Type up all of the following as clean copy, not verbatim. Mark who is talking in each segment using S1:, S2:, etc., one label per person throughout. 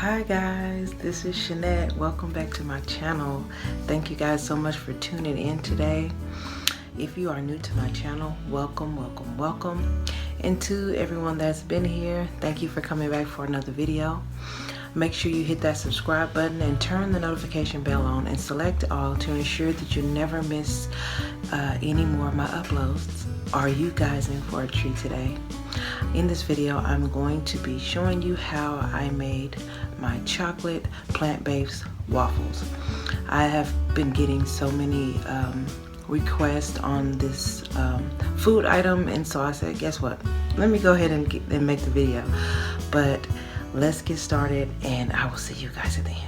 S1: Hi guys, this is Shanette. Welcome back to my channel. Thank you guys so much for tuning in today. If you are new to my channel, welcome. And to everyone that's been here, thank you for coming back for another video. Make sure you hit that subscribe button and turn the notification bell on and select all to ensure that you never miss any more of my uploads. Are you guys in for a treat today? In this video, I'm going to be showing you how I made my chocolate plant-based waffles. I have been getting so many requests on this food item, and so I said, guess what? Let me go ahead and make the video. But let's get started, and I will see you guys at the end.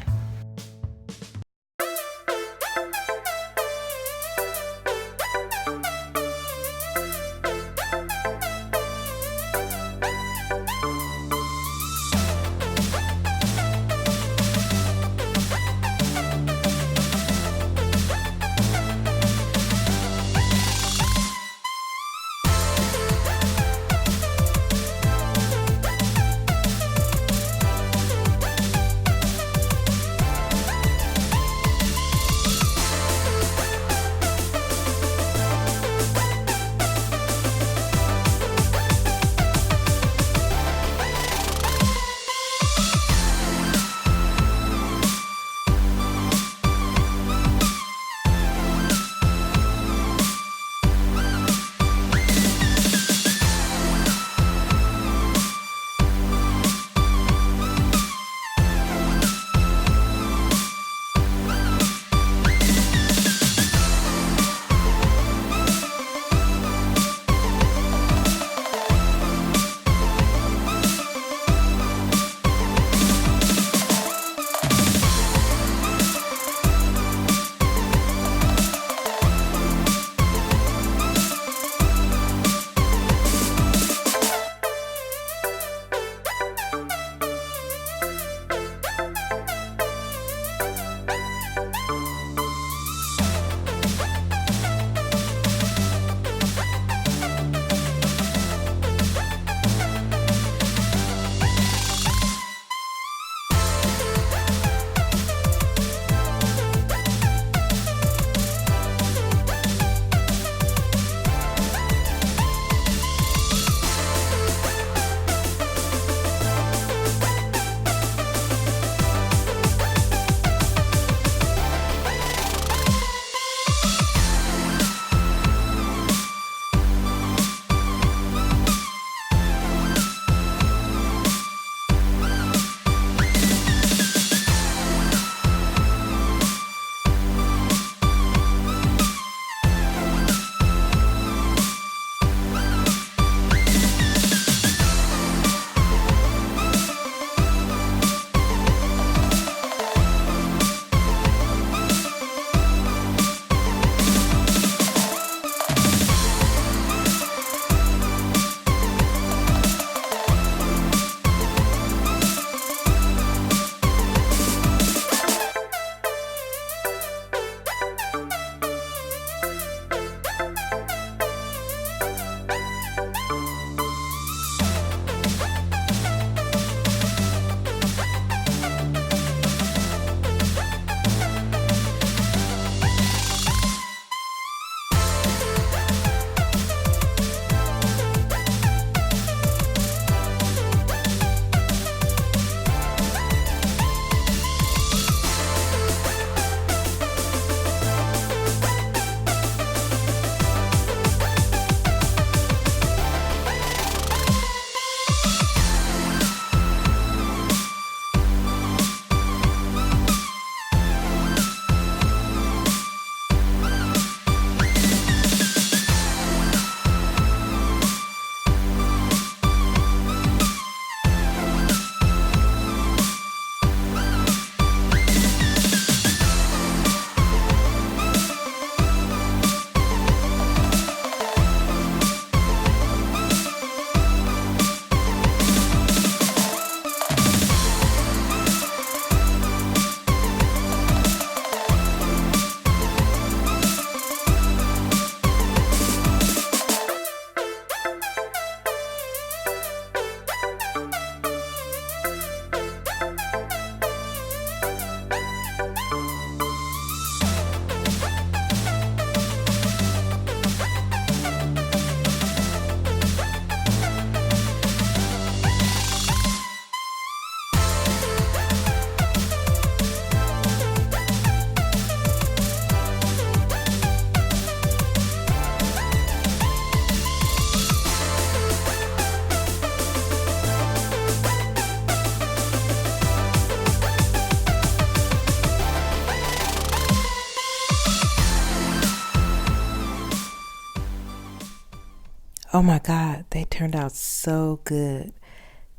S1: Oh my God, they turned out so good.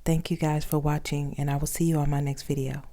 S1: Thank you guys for watching, and I will see you on my next video.